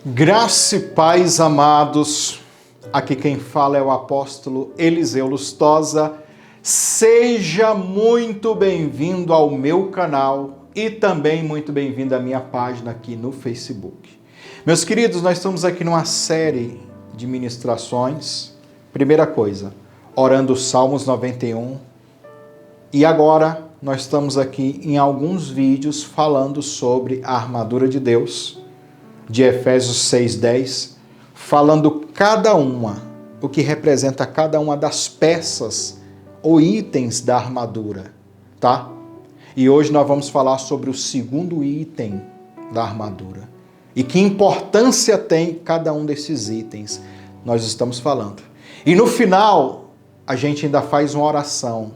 Graça e paz, amados. Aqui quem fala é o apóstolo Eliseu Lustosa. Seja muito bem-vindo ao meu canal e também muito bem-vindo à minha página aqui no Facebook. Meus queridos, nós estamos aqui numa série de ministrações. Primeira coisa, orando os Salmos 91. E agora nós estamos aqui em alguns vídeos falando sobre a armadura de Deus, de Efésios 6:10, falando o que representa cada uma das peças ou itens da armadura, tá? E hoje nós vamos falar sobre o segundo item da armadura. E que importância tem cada um desses itens nós estamos falando. E no final, a gente ainda faz uma oração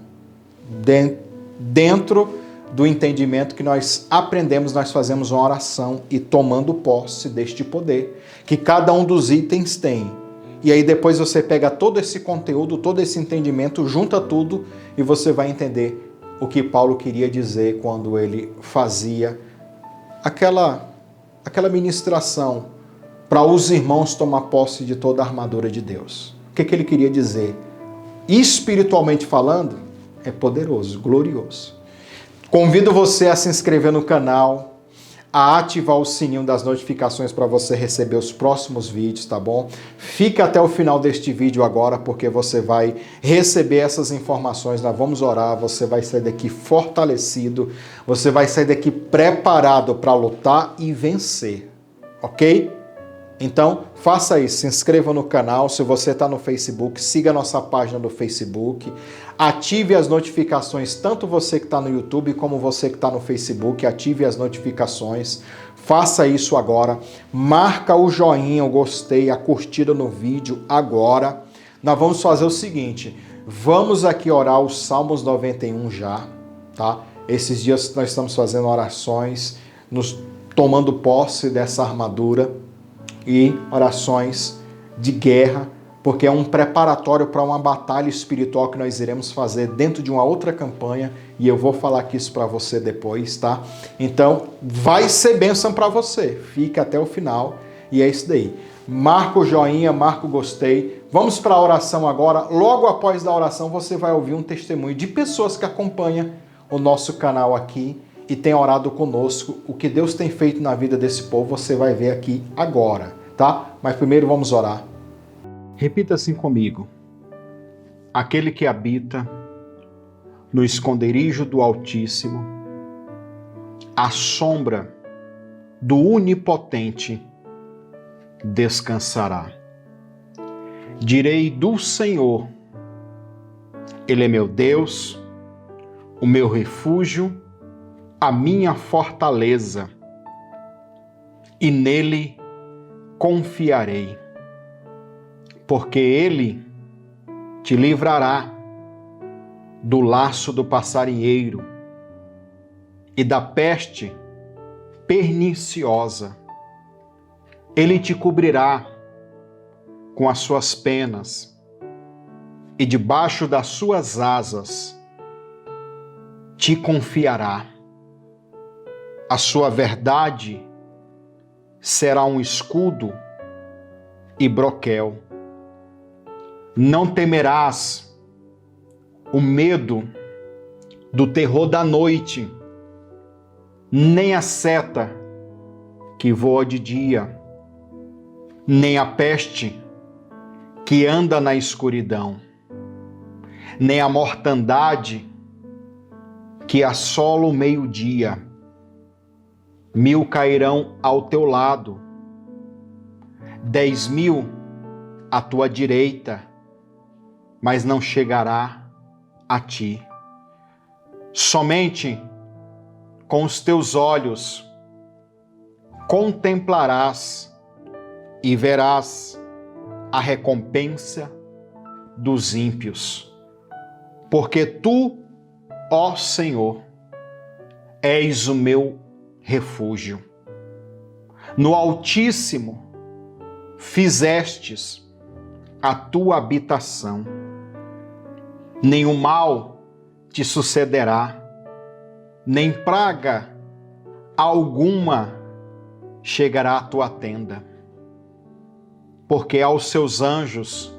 dentro do entendimento que nós aprendemos, nós fazemos uma oração e tomando posse deste poder que cada um dos itens tem. E aí depois você pega todo esse conteúdo, todo esse entendimento, junta tudo e você vai entender o que Paulo queria dizer quando ele fazia aquela ministração para os irmãos tomar posse de toda a armadura de Deus. O que ele queria dizer? Espiritualmente falando, é poderoso, glorioso. Convido você a se inscrever no canal, a ativar o sininho das notificações para você receber os próximos vídeos, tá bom? Fica até o final deste vídeo agora, porque você vai receber essas informações, nós vamos orar, você vai sair daqui fortalecido, você vai sair daqui preparado para lutar e vencer, ok? Então, faça isso, se inscreva no canal, se você está no Facebook, siga a nossa página no Facebook, ative as notificações, tanto você que está no YouTube como você que está no Facebook, ative as notificações, faça isso agora, marca o joinha, o gostei, a curtida no vídeo agora. Nós vamos fazer o seguinte, vamos aqui orar os Salmos 91 já, tá? Esses dias nós estamos fazendo orações, nos tomando posse dessa armadura, e orações de guerra, porque é um preparatório para uma batalha espiritual que nós iremos fazer dentro de uma outra campanha, e eu vou falar aqui isso para você depois, tá? Então, vai ser bênção para você, fica até o final, e é isso daí. Marca o joinha, marca o gostei, vamos para a oração agora. Logo após a oração, você vai ouvir um testemunho de pessoas que acompanham o nosso canal aqui, e tem orado conosco. O que Deus tem feito na vida desse povo, você vai ver aqui agora, tá? Mas primeiro vamos orar. Repita assim comigo. Aquele que habita no esconderijo do Altíssimo, à sombra do Onipotente descansará. Direi do Senhor, Ele é meu Deus, o meu refúgio, a minha fortaleza, e nele confiarei, porque ele te livrará do laço do passarinheiro e da peste perniciosa. Ele te cobrirá com as suas penas, e debaixo das suas asas te confiará. A sua verdade será um escudo e broquel. Não temerás o medo do terror da noite, nem a seta que voa de dia, nem a peste que anda na escuridão, nem a mortandade que assola o meio-dia. 1000 cairão ao teu lado, 10.000 à tua direita, mas não chegará a ti. Somente com os teus olhos contemplarás e verás a recompensa dos ímpios. Porque tu, ó Senhor, és o meu refúgio. No Altíssimo fizestes a tua habitação. Nenhum mal te sucederá, nem praga alguma chegará à tua tenda, porque aos seus anjos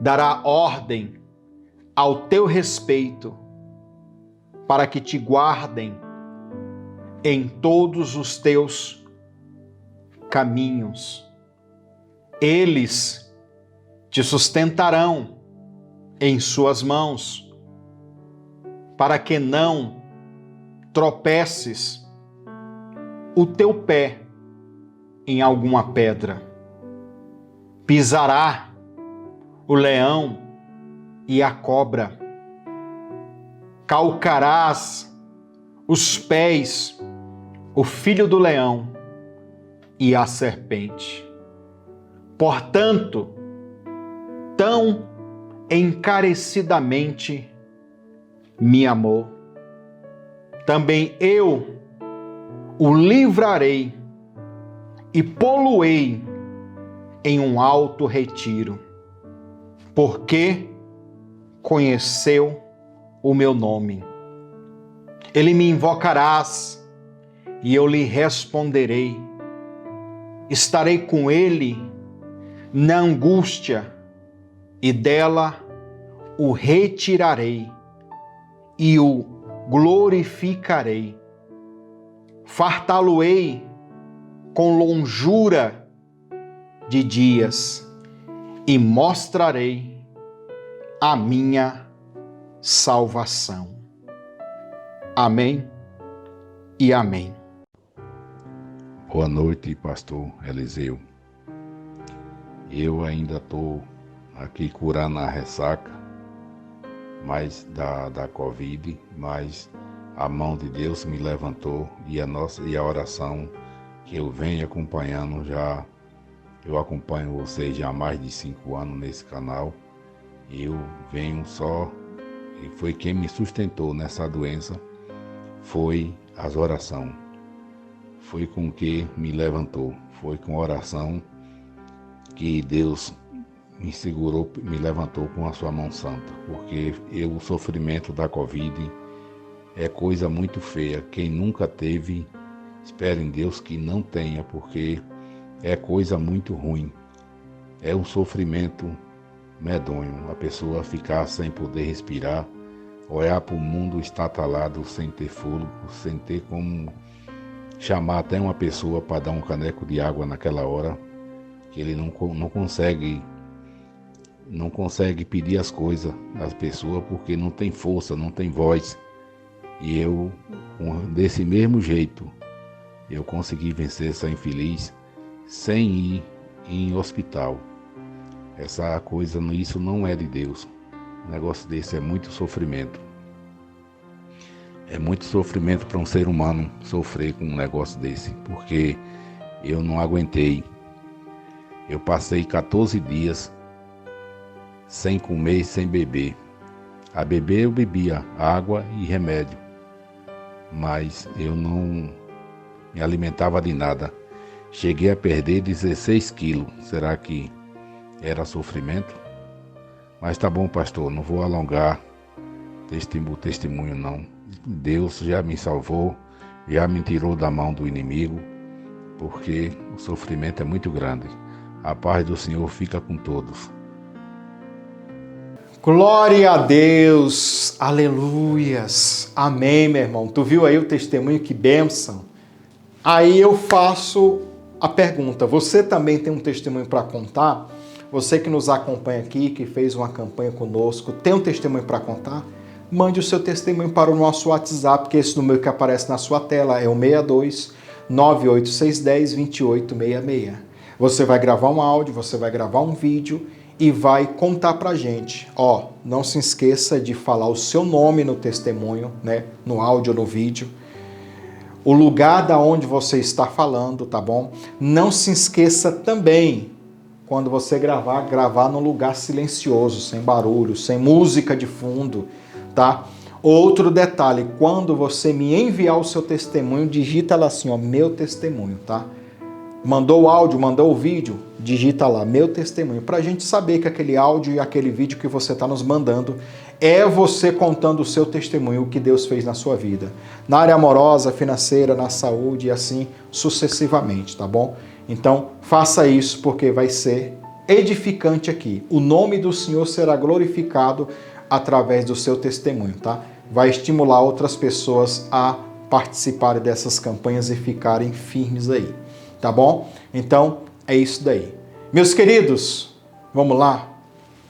dará ordem ao teu respeito, para que te guardem em todos os teus caminhos. Eles te sustentarão em suas mãos, para que não tropeces o teu pé em alguma pedra. Pisará o leão e a cobra. Calcarás os pés o filho do leão e a serpente. Portanto, tão encarecidamente me amou, também eu o livrarei e pô-lo-ei em um alto retiro, porque conheceu o meu nome. Ele me invocarás e eu lhe responderei. Estarei com ele na angústia e dela o retirarei e o glorificarei. Fartá-lo-ei com longura de dias e mostrarei a minha salvação. Amém e amém. Boa noite, pastor Eliseu. Eu ainda estou aqui curando a ressaca da Covid, mas a mão de Deus me levantou e a oração que eu venho acompanhando eu acompanho vocês já há mais de 5 anos nesse canal. Eu venho e foi quem me sustentou nessa doença, foi as orações. Foi com que me levantou, foi com oração que Deus me segurou, me levantou com a sua mão santa, porque o sofrimento da Covid é coisa muito feia. Quem nunca teve, espere em Deus que não tenha, porque é coisa muito ruim. É um sofrimento medonho, a pessoa ficar sem poder respirar, olhar para o mundo estatalado, sem ter fôlego, sem ter como chamar até uma pessoa para dar um caneco de água naquela hora, que ele não consegue pedir as coisas às pessoas porque não tem força, não tem voz. E eu, desse mesmo jeito, eu consegui vencer essa infeliz sem ir em hospital. Essa coisa, isso não é de Deus. Um negócio desse é muito sofrimento. É muito sofrimento para um ser humano sofrer com um negócio desse, porque eu não aguentei. Eu passei 14 dias sem comer e sem beber. A beber eu bebia água e remédio, mas eu não me alimentava de nada. Cheguei a perder 16 quilos. Será que era sofrimento? Mas tá bom, pastor, não vou alongar o testemunho não. Deus já me salvou, já me tirou da mão do inimigo, porque o sofrimento é muito grande. A paz do Senhor fica com todos. Glória a Deus, aleluias, amém, meu irmão. Tu viu aí o testemunho, que bênção. Aí eu faço a pergunta, você também tem um testemunho para contar? Você que nos acompanha aqui, que fez uma campanha conosco, tem um testemunho para contar? Mande o seu testemunho para o nosso WhatsApp, que é esse número que aparece na sua tela, é o 62 98610 2866. Você vai gravar um áudio, você vai gravar um vídeo e vai contar pra gente. Não se esqueça de falar o seu nome no testemunho, né? No áudio ou no vídeo. O lugar da onde você está falando, tá bom? Não se esqueça também, quando você gravar num lugar silencioso, sem barulho, sem música de fundo, tá? Outro detalhe, quando você me enviar o seu testemunho, digita lá assim, meu testemunho, tá? Mandou o áudio, mandou o vídeo, digita lá, meu testemunho, pra gente saber que aquele áudio e aquele vídeo que você está nos mandando é você contando o seu testemunho, o que Deus fez na sua vida. Na área amorosa, financeira, na saúde e assim sucessivamente, tá bom? Então, faça isso porque vai ser edificante aqui. O nome do Senhor será glorificado através do seu testemunho, tá? Vai estimular outras pessoas a participarem dessas campanhas e ficarem firmes aí, tá bom? Então, é isso daí. Meus queridos, vamos lá?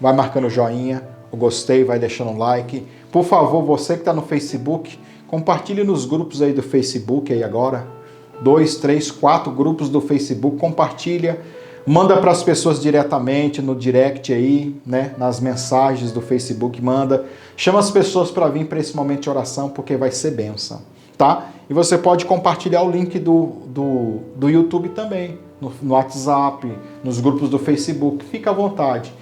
Vai marcando o joinha, o gostei, vai deixando um like. Por favor, você que está no Facebook, compartilhe nos grupos aí do Facebook aí agora. 2, 3, 4 grupos do Facebook, compartilha. Manda para as pessoas diretamente no direct aí, né? Nas mensagens do Facebook, manda. Chama as pessoas para vir para esse momento de oração, porque vai ser bênção, tá? E você pode compartilhar o link do YouTube também, no WhatsApp, nos grupos do Facebook. Fica à vontade.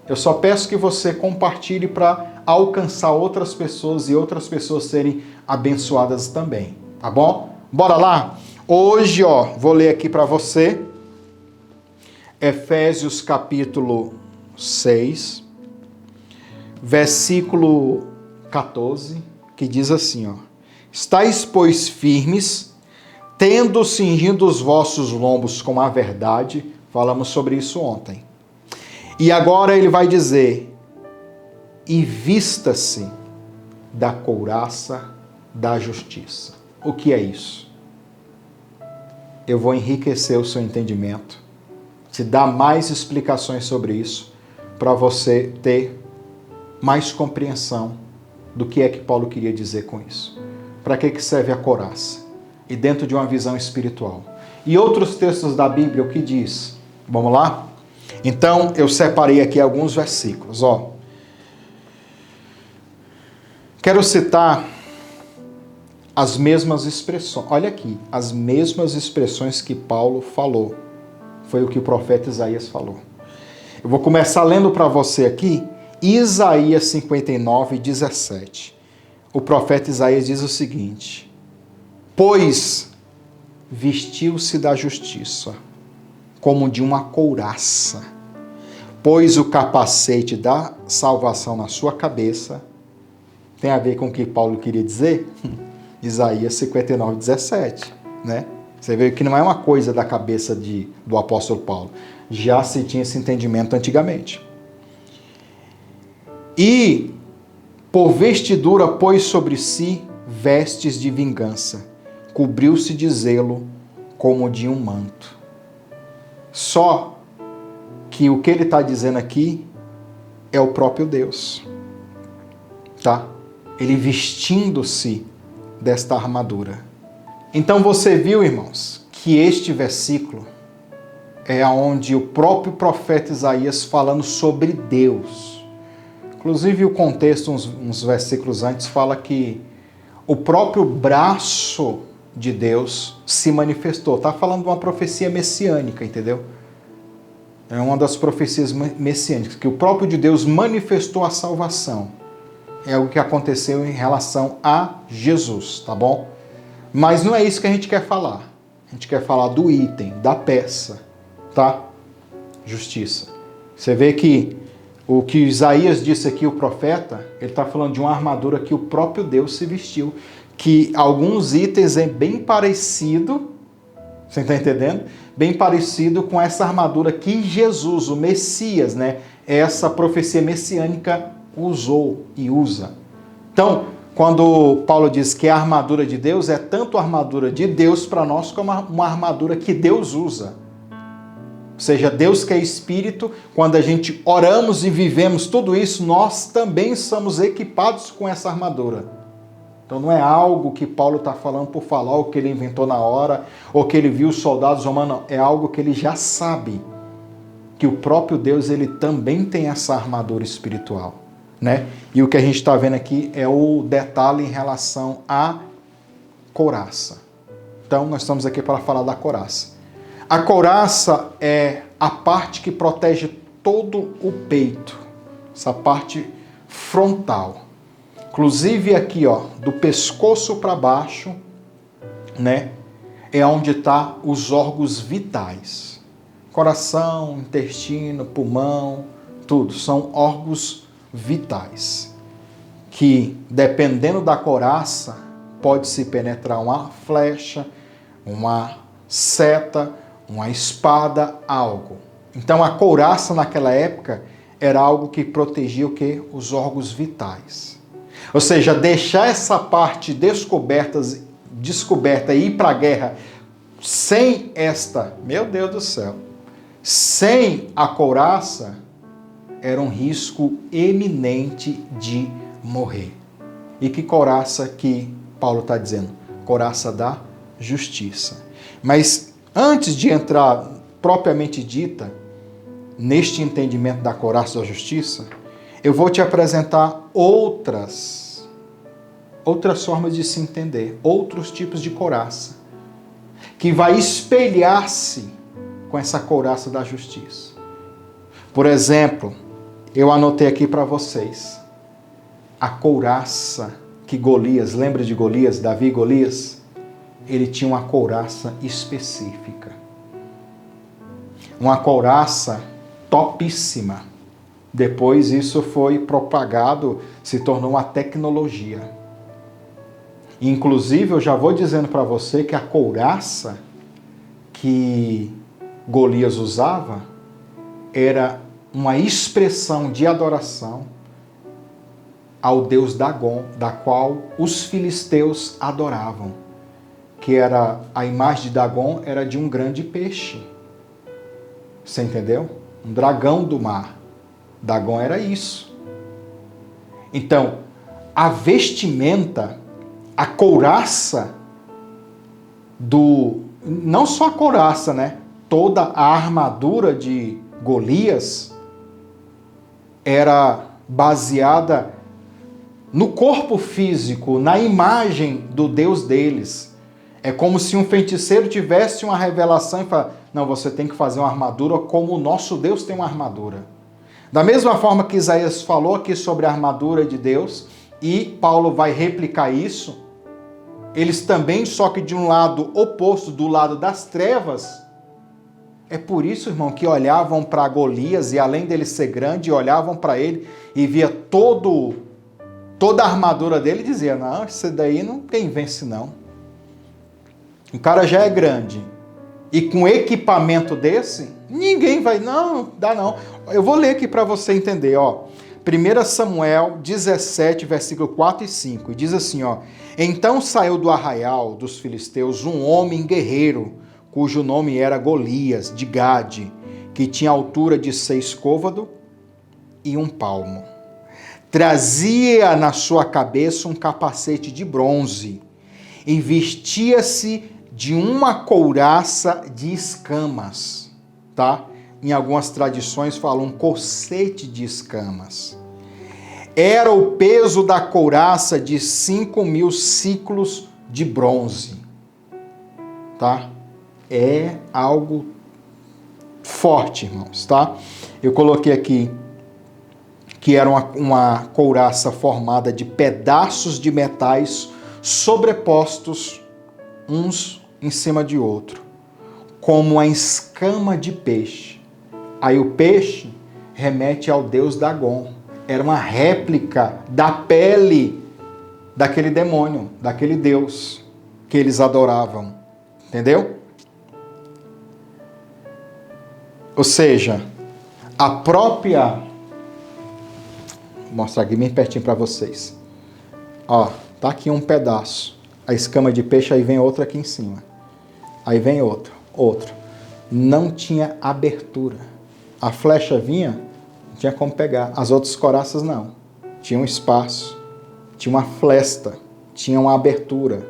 Eu só peço que você compartilhe para alcançar outras pessoas e outras pessoas serem abençoadas também, tá bom? Bora lá? Hoje, vou ler aqui para você Efésios capítulo 6, versículo 14, que diz assim, estais, pois, firmes, tendo cingido os vossos lombos com a verdade. Falamos sobre isso ontem. E agora ele vai dizer, e vista-se da couraça da justiça. O que é isso? Eu vou enriquecer o seu entendimento, te dar mais explicações sobre isso, para você ter mais compreensão do que é que Paulo queria dizer com isso. Para que serve a couraça? E dentro de uma visão espiritual. E outros textos da Bíblia, o que diz? Vamos lá? Então, eu separei aqui alguns versículos. Quero citar as mesmas expressões. Olha aqui, as mesmas expressões que Paulo falou. Foi o que o profeta Isaías falou. Eu vou começar lendo para você aqui, Isaías 59, 17. O profeta Isaías diz o seguinte, pois vestiu-se da justiça, como de uma couraça, pôs o capacete da salvação na sua cabeça. Tem a ver com o que Paulo queria dizer? Isaías 59, 17, né? Você vê que não é uma coisa da cabeça do apóstolo Paulo. Já se tinha esse entendimento antigamente. E, por vestidura, pôs sobre si vestes de vingança. Cobriu-se de zelo como de um manto. Só que o que ele está dizendo aqui é o próprio Deus. Tá? Ele vestindo-se desta armadura. Então você viu, irmãos, que este versículo é onde o próprio profeta Isaías falando sobre Deus. Inclusive o contexto, uns versículos antes, fala que o próprio braço de Deus se manifestou. Está falando de uma profecia messiânica, entendeu? É uma das profecias messiânicas, que o próprio de Deus manifestou a salvação. É o que aconteceu em relação a Jesus, tá bom? Mas não é isso que a gente quer falar. A gente quer falar do item, da peça, tá? Justiça. Você vê que o que Isaías disse aqui, o profeta, ele está falando de uma armadura que o próprio Deus se vestiu, que alguns itens é bem parecido, você está entendendo? Bem parecido com essa armadura que Jesus, o Messias, né? Essa profecia messiânica usou e usa. Então, quando Paulo diz que a armadura de Deus é tanto a armadura de Deus para nós como uma armadura que Deus usa. Ou seja, Deus que é Espírito, quando a gente oramos e vivemos tudo isso, nós também somos equipados com essa armadura. Então não é algo que Paulo está falando por falar, ou que ele inventou na hora, ou que ele viu os soldados romanos, não. É algo que ele já sabe, que o próprio Deus ele também tem essa armadura espiritual. Né? E o que a gente está vendo aqui é o detalhe em relação à couraça. Então, nós estamos aqui para falar da couraça. A couraça é a parte que protege todo o peito, essa parte frontal. Inclusive aqui, do pescoço para baixo, né, é onde está os órgãos vitais. Coração, intestino, pulmão, tudo são órgãos vitais, que dependendo da couraça, pode-se penetrar uma flecha, uma seta uma espada, algo. Então a couraça naquela época era algo que protegia o quê? Os órgãos vitais. Ou seja, deixar essa parte descoberta e ir para a guerra sem esta, meu Deus do céu, sem a couraça, era um risco eminente de morrer. E que couraça que Paulo está dizendo? Couraça da justiça. Mas antes de entrar propriamente dita neste entendimento da couraça da justiça, eu vou te apresentar outras formas de se entender, outros tipos de couraça, que vai espelhar-se com essa couraça da justiça. Por exemplo, eu anotei aqui para vocês a couraça que Golias, lembra de Golias, Davi e Golias? Ele tinha uma couraça específica. Uma couraça topíssima. Depois isso foi propagado, se tornou uma tecnologia. Inclusive, eu já vou dizendo para você que a couraça que Golias usava era uma expressão de adoração ao deus Dagon, da qual os filisteus adoravam. Que era, a imagem de Dagon era de um grande peixe. Você entendeu? Um dragão do mar. Dagon era isso. Então, a vestimenta, a couraça não só a couraça, né? Toda a armadura de Golias era baseada no corpo físico, na imagem do Deus deles. É como se um feiticeiro tivesse uma revelação e falasse, não, você tem que fazer uma armadura como o nosso Deus tem uma armadura. Da mesma forma que Isaías falou aqui sobre a armadura de Deus, e Paulo vai replicar isso, eles também, só que de um lado oposto, do lado das trevas. É por isso, irmão, que olhavam para Golias e além dele ser grande, olhavam para ele e via toda a armadura dele e dizia, não, esse daí não tem vence não. O cara já é grande. E com equipamento desse, ninguém vai, não dá não. Eu vou ler aqui para você entender, ó. 1 Samuel 17, versículo 4 e 5, e diz assim, ó, então saiu do arraial dos filisteus um homem guerreiro, cujo nome era Golias, de Gade, que tinha altura de 6 côvados e 1 palmo. Trazia na sua cabeça um capacete de bronze e vestia-se de uma couraça de escamas, tá? Em algumas tradições falam um corsete de escamas. Era o peso da couraça de 5.000 ciclos de bronze, tá? É algo forte, irmãos, tá? Eu coloquei aqui que era uma couraça formada de pedaços de metais sobrepostos uns em cima de outro, como uma escama de peixe. Aí o peixe remete ao deus Dagon. Era uma réplica da pele daquele demônio, daquele deus que eles adoravam. Entendeu? Ou seja, a própria... Vou mostrar aqui bem pertinho para vocês. Ó, tá aqui um pedaço. A escama de peixe, aí vem outra aqui em cima. Aí vem outro. Não tinha abertura. A flecha vinha, não tinha como pegar. As outras couraças não. Tinha um espaço, tinha uma flesta, tinha uma abertura,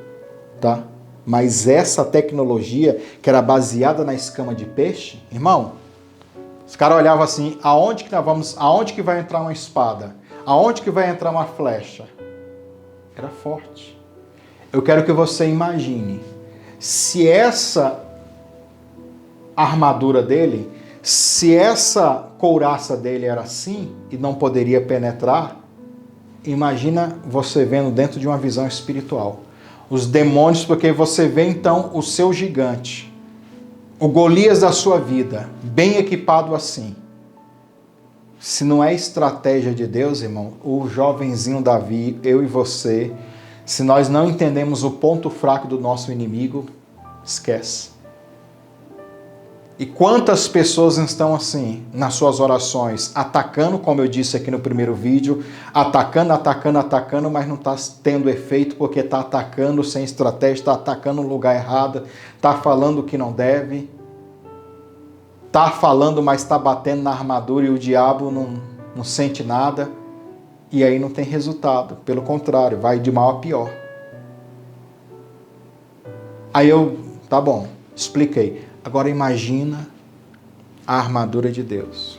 tá? Mas essa tecnologia, que era baseada na escama de peixe, irmão, os caras olhavam assim, aonde que vai entrar uma espada? Aonde que vai entrar uma flecha? Era forte. Eu quero que você imagine, se essa armadura dele, se essa couraça dele era assim e não poderia penetrar, imagina você vendo dentro de uma visão espiritual. Os demônios, porque você vê então o seu gigante, o Golias da sua vida, bem equipado assim. Se não é estratégia de Deus, irmão, o jovenzinho Davi, eu e você, se nós não entendemos o ponto fraco do nosso inimigo, esquece. E quantas pessoas estão assim, nas suas orações, atacando, como eu disse aqui no primeiro vídeo, atacando, mas não está tendo efeito porque está atacando sem estratégia, está atacando no lugar errado, está falando o que não deve, está falando, mas está batendo na armadura e o diabo não sente nada, e aí não tem resultado. Pelo contrário, vai de mal a pior. Aí tá bom, expliquei. Agora imagina a armadura de Deus.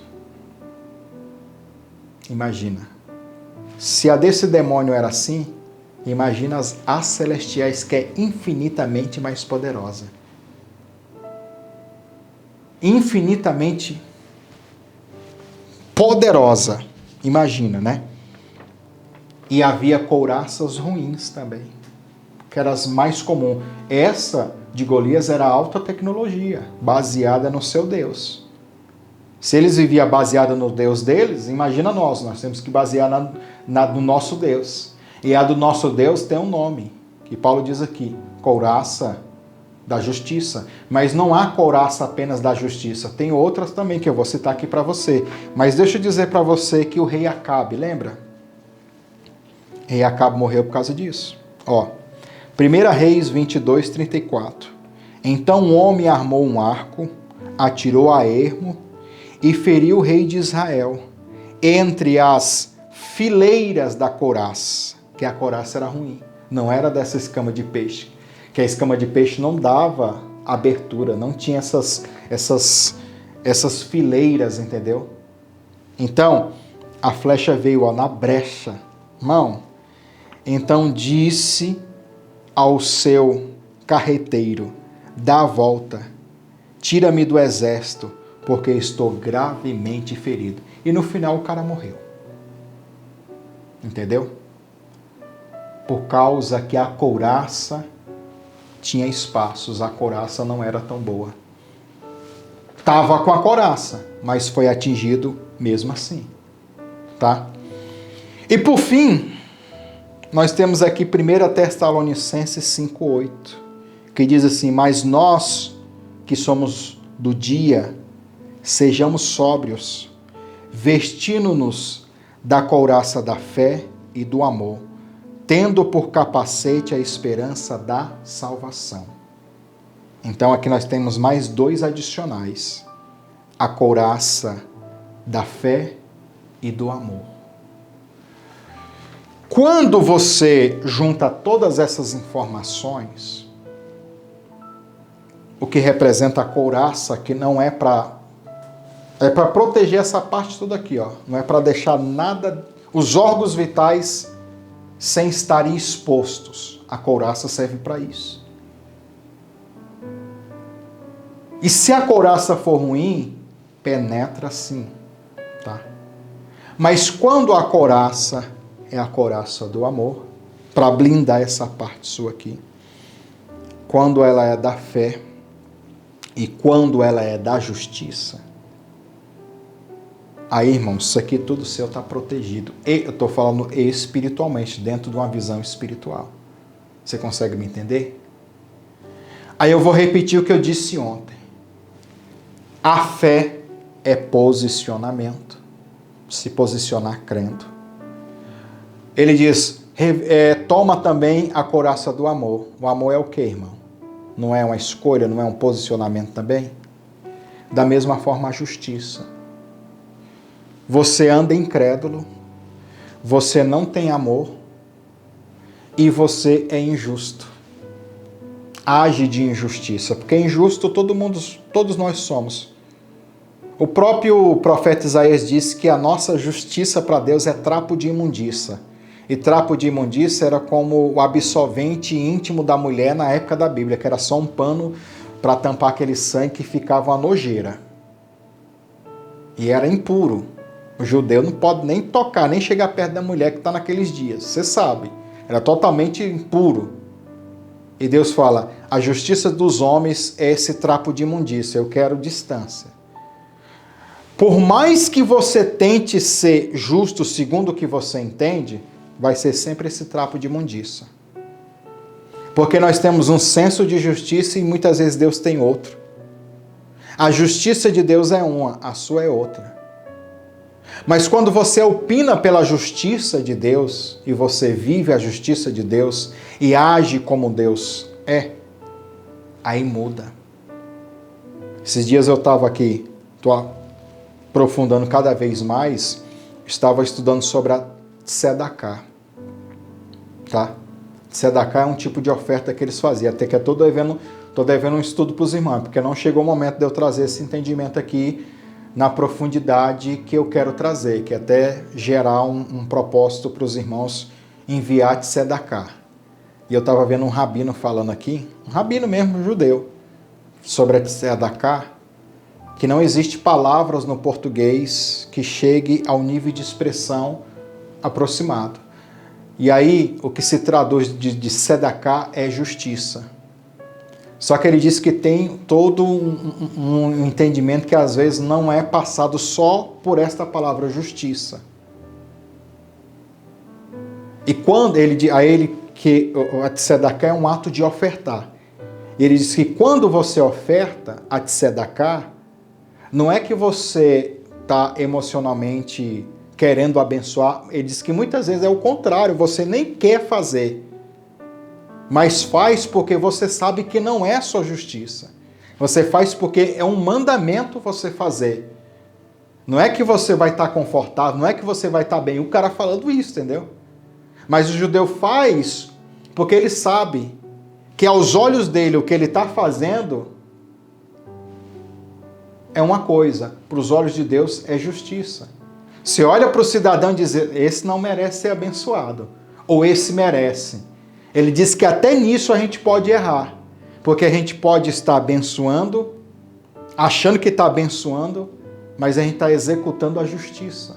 Imagina. Se a desse demônio era assim, imagina as celestiais, que é infinitamente mais poderosa. Infinitamente poderosa. Imagina, né? E havia couraças ruins também, que eram as mais comuns. Essa de Golias era alta tecnologia, baseada no seu Deus. Se eles viviam baseada no Deus deles, imagina nós temos que basear no nosso Deus. E a do nosso Deus tem um nome, que Paulo diz aqui, couraça da justiça. Mas não há couraça apenas da justiça, tem outras também que eu vou citar aqui para você. Mas deixa eu dizer para você que o rei Acabe, lembra? O rei Acabe morreu por causa disso. 1 Reis 22, 34. Então um homem armou um arco, atirou a ermo e feriu o rei de Israel entre as fileiras da couraça, que a couraça era ruim, não era dessa escama de peixe, que a escama de peixe não dava abertura, não tinha essas fileiras, entendeu? Então, a flecha veio na brecha, irmão. Então disse ao seu carreteiro, dá a volta, tira-me do exército, porque estou gravemente ferido. E no final o cara morreu. Entendeu? Por causa que a couraça tinha espaços, a couraça não era tão boa. Estava com a couraça, mas foi atingido mesmo assim. Tá? E por fim, nós temos aqui 1 Tessalonicenses 5,8, que diz assim, mas nós que somos do dia, sejamos sóbrios, vestindo-nos da couraça da fé e do amor, tendo por capacete a esperança da salvação. Então aqui nós temos mais 2 adicionais, a couraça da fé e do amor. Quando você junta todas essas informações, o que representa a couraça, que não é para proteger essa parte toda aqui, não é para deixar nada, os órgãos vitais sem estarem expostos. A couraça serve para isso. E se a couraça for ruim, penetra sim, tá? Mas quando a couraça é a couraça do amor, para blindar essa parte sua aqui. Quando ela é da fé e quando ela é da justiça. Aí, irmãos, isso aqui tudo seu está protegido. E eu estou falando espiritualmente, dentro de uma visão espiritual. Você consegue me entender? Aí eu vou repetir o que eu disse ontem. A fé é posicionamento. Se posicionar crendo. Ele diz, toma também a couraça do amor. O amor é o quê, irmão? Não é uma escolha, não é um posicionamento também? Da mesma forma a justiça. Você anda incrédulo, você não tem amor e você é injusto. Age de injustiça, porque injusto todos nós somos. O próprio profeta Isaías disse que a nossa justiça para Deus é trapo de imundícia. E trapo de imundícia era como o absolvente íntimo da mulher na época da Bíblia, que era só um pano para tampar aquele sangue que ficava uma nojeira. E era impuro. O judeu não pode nem tocar, nem chegar perto da mulher que está naqueles dias. Você sabe. Era totalmente impuro. E Deus fala, a justiça dos homens é esse trapo de imundícia. Eu quero distância. Por mais que você tente ser justo segundo o que você entende, vai ser sempre esse trapo de imundícia. Porque nós temos um senso de justiça e muitas vezes Deus tem outro. A justiça de Deus é uma, a sua é outra. Mas quando você opina pela justiça de Deus, e você vive a justiça de Deus, e age como Deus é, aí muda. Esses dias eu estava aqui, estou aprofundando cada vez mais, estava estudando sobre a tzedakah, tá? Tzedakah é um tipo de oferta que eles faziam, até que estou devendo um estudo para os irmãos, porque não chegou o momento de eu trazer esse entendimento aqui na profundidade que eu quero trazer, que é até gerar um propósito para os irmãos enviar tzedakah. E eu estava vendo um rabino falando aqui, um rabino mesmo, judeu, sobre a tzedakah, que não existe palavras no português que chegue ao nível de expressão aproximado. E aí, o que se traduz de tzedakah é justiça. Só que ele diz que tem todo um entendimento que às vezes não é passado só por esta palavra justiça. E quando que a tzedakah é um ato de ofertar. Ele diz que quando você oferta a tzedakah, não é que você está emocionalmente querendo abençoar. Ele diz que muitas vezes é o contrário, você nem quer fazer. Mas faz porque você sabe que não é só justiça. Você faz porque é um mandamento você fazer. Não é que você vai estar confortável, não é que você vai estar bem. O cara falando isso, entendeu? Mas o judeu faz porque ele sabe que aos olhos dele o que ele está fazendo é uma coisa. Para os olhos de Deus é justiça. Você olha para o cidadão e diz, esse não merece ser abençoado. Ou esse merece. Ele diz que até nisso a gente pode errar, porque a gente pode estar abençoando, achando que está abençoando, mas a gente está executando a justiça.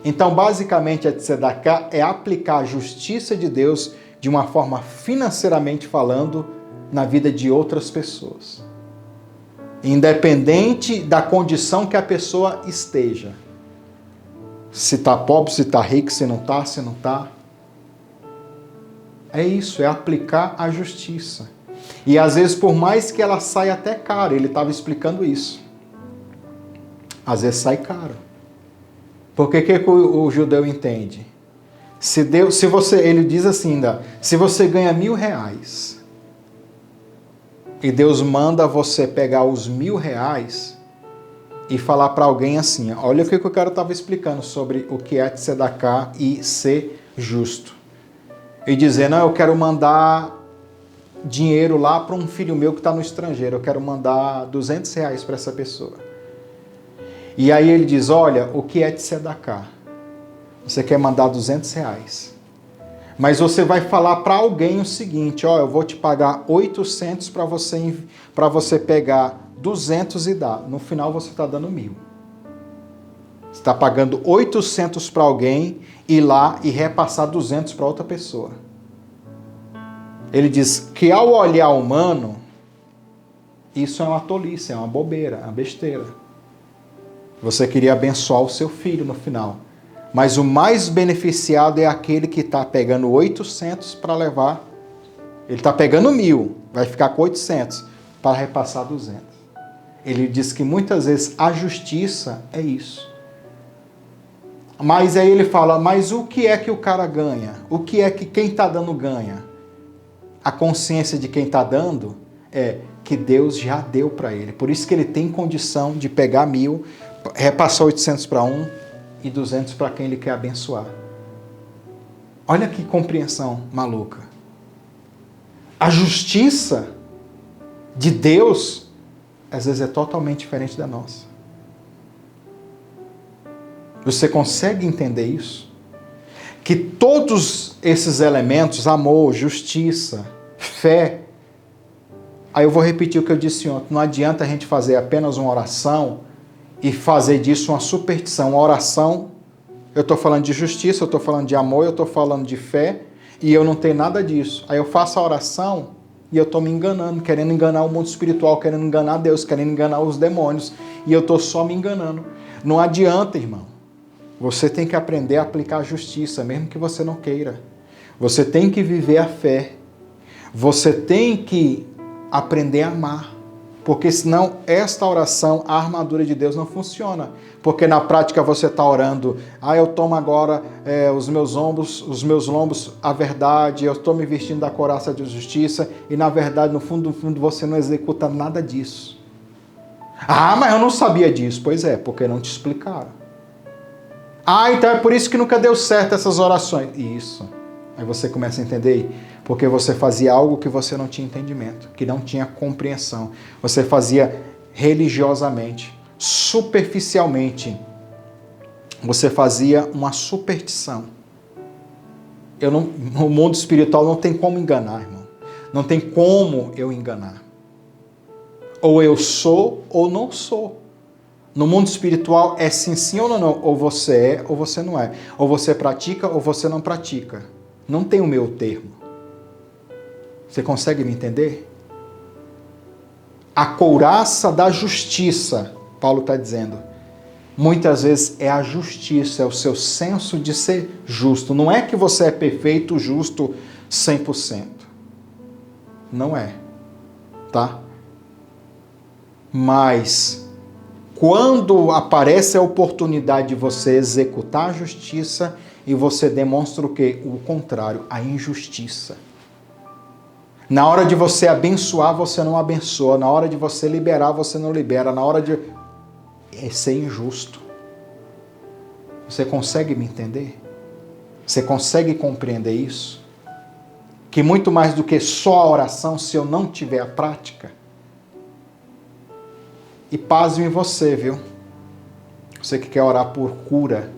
Então, basicamente, a tzedakah é aplicar a justiça de Deus de uma forma financeiramente falando na vida de outras pessoas. Independente da condição que a pessoa esteja. Se está pobre, se está rico, se não está. É isso, é aplicar a justiça. E às vezes, por mais que ela saia até caro, ele estava explicando isso. Às vezes sai caro. Porque que o judeu entende? Ele diz assim, se você ganha R$1.000 e Deus manda você pegar os R$1.000 e falar para alguém assim, olha o que o cara estava explicando sobre o que é tzedakah e ser justo. E dizer, não, eu quero mandar dinheiro lá para um filho meu que está no estrangeiro, eu quero mandar R$200 para essa pessoa. E aí ele diz, olha, o que é tzedakah? Você quer mandar R$200. Mas você vai falar para alguém o seguinte, ó, eu vou te pagar 800 para você pegar 200 e dar. No final você está dando 1.000. Você está pagando 800 para alguém, ir lá e repassar 200 para outra pessoa. Ele diz que ao olhar humano, isso é uma tolice, é uma bobeira, é uma besteira. Você queria abençoar o seu filho no final. Mas o mais beneficiado é aquele que está pegando 800 para levar. Ele está pegando 1.000, vai ficar com 800 para repassar 200. Ele diz que muitas vezes a justiça é isso. Mas aí ele fala, mas o que é que o cara ganha? O que é que quem está dando ganha? A consciência de quem está dando é que Deus já deu para ele. Por isso que ele tem condição de pegar 1.000, repassar 800 para um e 200 para quem ele quer abençoar. Olha que compreensão maluca. A justiça de Deus, às vezes, é totalmente diferente da nossa. Você consegue entender isso? Que todos esses elementos, amor, justiça, fé, aí eu vou repetir o que eu disse ontem, não adianta a gente fazer apenas uma oração e fazer disso uma superstição. Uma oração, eu estou falando de justiça, eu estou falando de amor, eu estou falando de fé, e eu não tenho nada disso. Aí eu faço a oração e eu estou me enganando, querendo enganar o mundo espiritual, querendo enganar Deus, querendo enganar os demônios, e eu estou só me enganando. Não adianta, irmão. Você tem que aprender a aplicar a justiça, mesmo que você não queira. Você tem que viver a fé. Você tem que aprender a amar. Porque senão esta oração, a armadura de Deus não funciona. Porque na prática você está orando, eu tomo agora os meus lombos, a verdade, eu estou me vestindo da couraça de justiça, e na verdade, no fundo você não executa nada disso. Mas eu não sabia disso. Pois é, porque não te explicaram. Então é por isso que nunca deu certo essas orações. Isso. Aí você começa a entender, porque você fazia algo que você não tinha entendimento, que não tinha compreensão. Você fazia religiosamente, superficialmente. Você fazia uma superstição. No mundo espiritual não tem como enganar, irmão. Não tem como eu enganar. Ou eu sou ou não sou. No mundo espiritual é sim ou não. Ou você é ou você não é. Ou você pratica ou você não pratica. Não tem o meu termo. Você consegue me entender? A couraça da justiça, Paulo está dizendo, muitas vezes é a justiça, é o seu senso de ser justo. Não é que você é perfeito, justo, 100%. Não é. Tá? Mas quando aparece a oportunidade de você executar a justiça, e você demonstra o quê? O contrário, a injustiça. Na hora de você abençoar, você não abençoa. Na hora de você liberar, você não libera. Na hora de... é ser injusto. Você consegue me entender? Você consegue compreender isso? Que muito mais do que só a oração, se eu não tiver a prática. E pasme em você, viu? Você que quer orar por cura.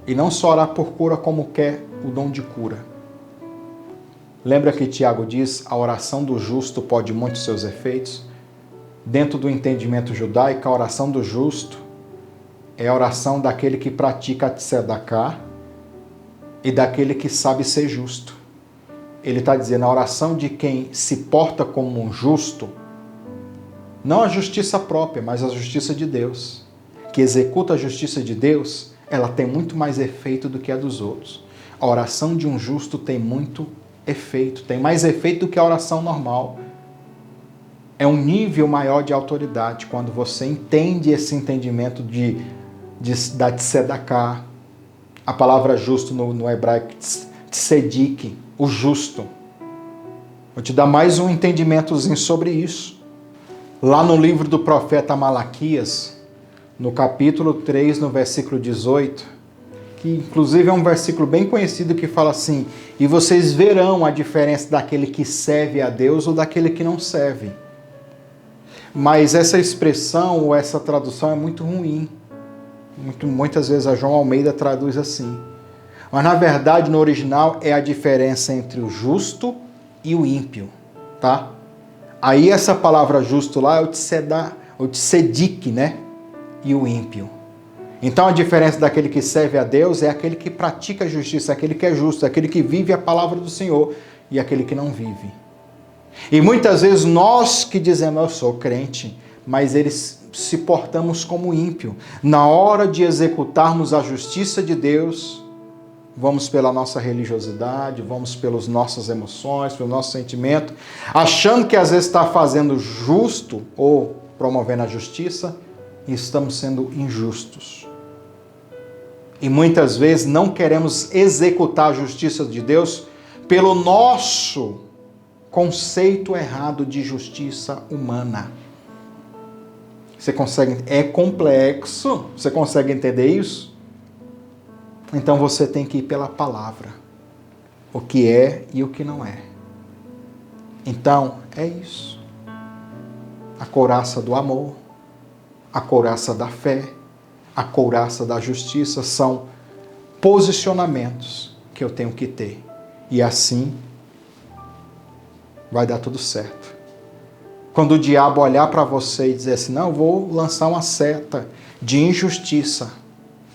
E não só orar por cura, como quer o dom de cura. Lembra que Tiago diz, a oração do justo pode muitos seus efeitos? Dentro do entendimento judaico, a oração do justo é a oração daquele que pratica a tzedakah e daquele que sabe ser justo. Ele está dizendo, a oração de quem se porta como um justo, não a justiça própria, mas a justiça de Deus, que executa a justiça de Deus, ela tem muito mais efeito do que a dos outros. A oração de um justo tem muito efeito, tem mais efeito do que a oração normal. É um nível maior de autoridade quando você entende esse entendimento da tzedakah. A palavra justo no hebraico, tzedik, o justo. Vou te dar mais um entendimentozinho sobre isso. Lá no livro do profeta Malaquias, no capítulo 3, no versículo 18, que inclusive é um versículo bem conhecido que fala assim, e vocês verão a diferença daquele que serve a Deus ou daquele que não serve. Mas essa expressão ou essa tradução é muito ruim. Muitas vezes a João Almeida traduz assim. Mas na verdade no original é a diferença entre o justo e o ímpio, tá? Aí essa palavra justo lá é o tzedik, né? E o ímpio. Então a diferença daquele que serve a Deus é aquele que pratica a justiça, aquele que é justo, aquele que vive a palavra do Senhor e aquele que não vive. E muitas vezes nós que dizemos, eu sou crente, mas eles se portamos como ímpio. Na hora de executarmos a justiça de Deus, vamos pela nossa religiosidade, vamos pelas nossas emoções, pelo nosso sentimento, achando que às vezes está fazendo justo ou promovendo a justiça, e estamos sendo injustos. E muitas vezes não queremos executar a justiça de Deus pelo nosso conceito errado de justiça humana. Você consegue? É complexo. Você consegue entender isso? Então você tem que ir pela palavra. O que é e o que não é. Então, é isso. A couraça do amor, a couraça da fé, a couraça da justiça são posicionamentos que eu tenho que ter. E assim vai dar tudo certo. Quando o diabo olhar para você e dizer assim, não, eu vou lançar uma seta de injustiça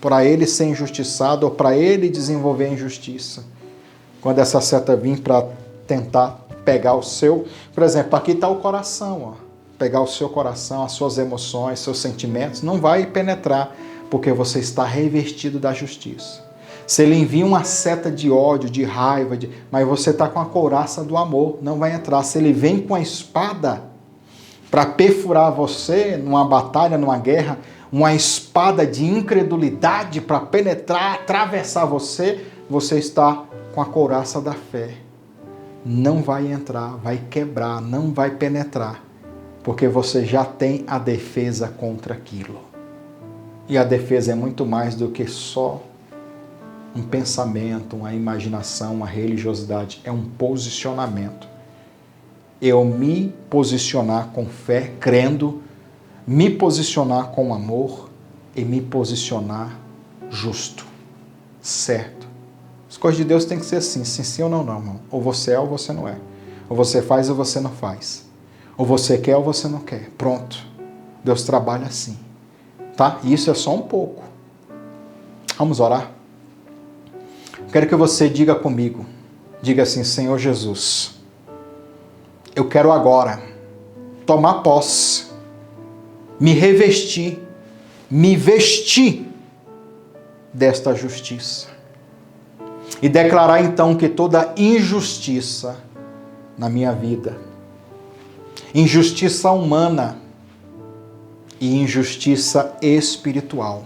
para ele ser injustiçado ou para ele desenvolver a injustiça. Quando essa seta vir para tentar pegar o seu, por exemplo, aqui está o coração, ó. Pegar o seu coração, as suas emoções, seus sentimentos, não vai penetrar, porque você está revestido da justiça. Se ele envia uma seta de ódio, de raiva, mas você está com a couraça do amor, não vai entrar. Se ele vem com a espada, para perfurar você numa batalha, numa guerra, uma espada de incredulidade para penetrar, atravessar você, você está com a couraça da fé. Não vai entrar, vai quebrar, não vai penetrar, porque você já tem a defesa contra aquilo. E a defesa é muito mais do que só um pensamento, uma imaginação, uma religiosidade. É um posicionamento. Eu me posicionar com fé, crendo, me posicionar com amor e me posicionar justo, certo. As coisas de Deus têm que ser assim, sim ou não, irmão. Ou você é ou você não é. Ou você faz ou você não faz. Ou você quer ou você não quer. Pronto. Deus trabalha assim. Tá? E isso é só um pouco. Vamos orar? Quero que você diga comigo. Diga assim, Senhor Jesus, eu quero agora tomar posse, me revestir, me vestir desta justiça. E declarar então que toda injustiça na minha vida, injustiça humana e injustiça espiritual,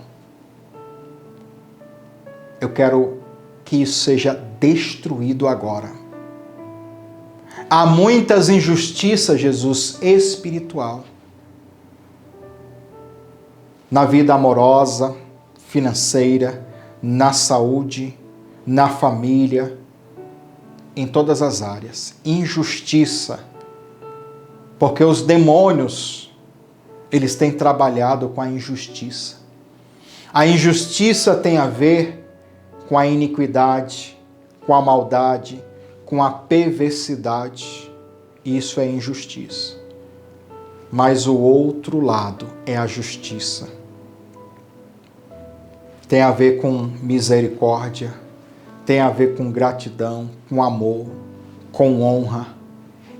eu quero que isso seja destruído agora. Há muitas injustiças, Jesus, espiritual. Na vida amorosa, financeira, na saúde, na família, em todas as áreas. Injustiça. Porque os demônios, eles têm trabalhado com a injustiça. A injustiça tem a ver com a iniquidade, com a maldade, com a perversidade. Isso é injustiça. Mas o outro lado é a justiça. Tem a ver com misericórdia, tem a ver com gratidão, com amor, com honra.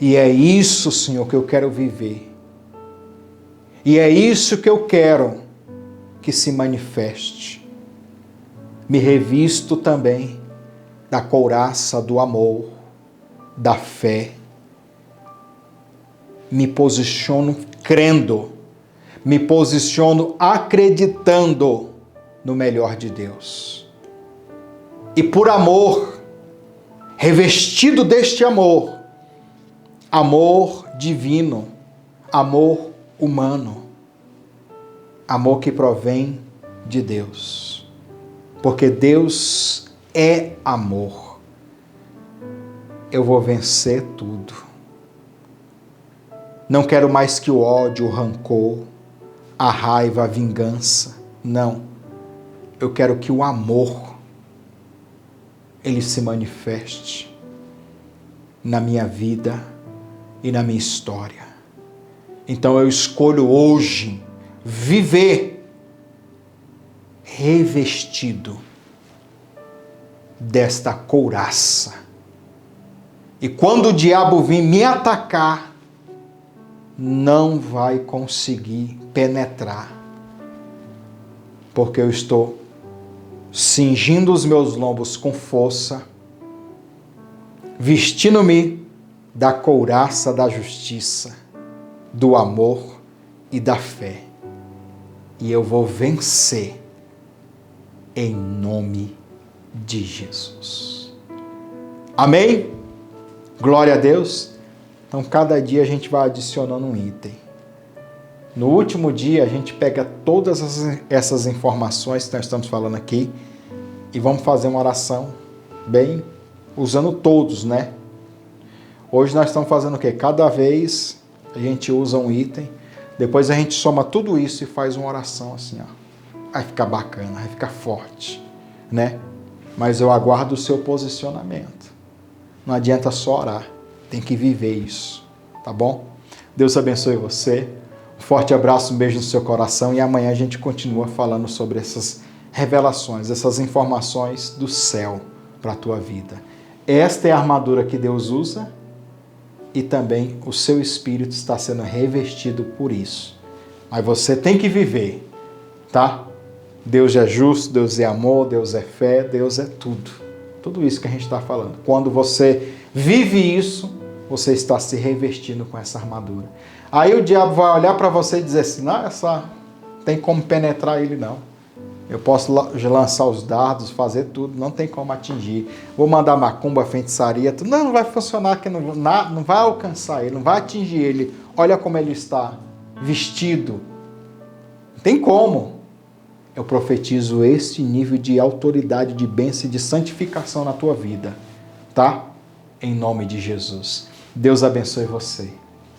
E é isso, Senhor, que eu quero viver. E é isso que eu quero que se manifeste. Me revisto também da couraça do amor, da fé. Me posiciono crendo, me posiciono acreditando no melhor de Deus. E por amor, revestido deste amor, amor divino, amor humano, amor que provém de Deus. Porque Deus é amor. Eu vou vencer tudo. Não quero mais que o ódio, o rancor, a raiva, a vingança. Não. Eu quero que o amor, ele se manifeste na minha vida e na minha história. Então eu escolho hoje viver revestido desta couraça. E quando o diabo vir me atacar, não vai conseguir penetrar, porque eu estou cingindo os meus lombos com força, vestindo-me da couraça da justiça, do amor e da fé. E eu vou vencer em nome de Jesus. Amém? Glória a Deus. Então, cada dia a gente vai adicionando um item. No último dia, a gente pega todas essas informações que nós estamos falando aqui e vamos fazer uma oração bem, usando todos, né? Hoje nós estamos fazendo o quê? Cada vez a gente usa um item, depois a gente soma tudo isso e faz uma oração assim, ó. Vai ficar bacana, vai ficar forte, né? Mas eu aguardo o seu posicionamento. Não adianta só orar, tem que viver isso, tá bom? Deus abençoe você. Um forte abraço, um beijo no seu coração e amanhã a gente continua falando sobre essas revelações, essas informações do céu para a tua vida. Esta é a armadura que Deus usa e também o seu espírito está sendo revestido por isso. Mas você tem que viver, tá? Deus é justo, Deus é amor, Deus é fé, Deus é tudo. Tudo isso que a gente está falando. Quando você vive isso, você está se revestindo com essa armadura. Aí o diabo vai olhar para você e dizer assim, não, tem como penetrar ele não. Eu posso lançar os dardos, fazer tudo, não tem como atingir. Vou mandar macumba, feitiçaria, tudo. Não vai funcionar, que não vai alcançar ele, não vai atingir ele. Olha como ele está vestido. Não tem como. Eu profetizo este nível de autoridade, de bênção e de santificação na tua vida. Tá? Em nome de Jesus. Deus abençoe você.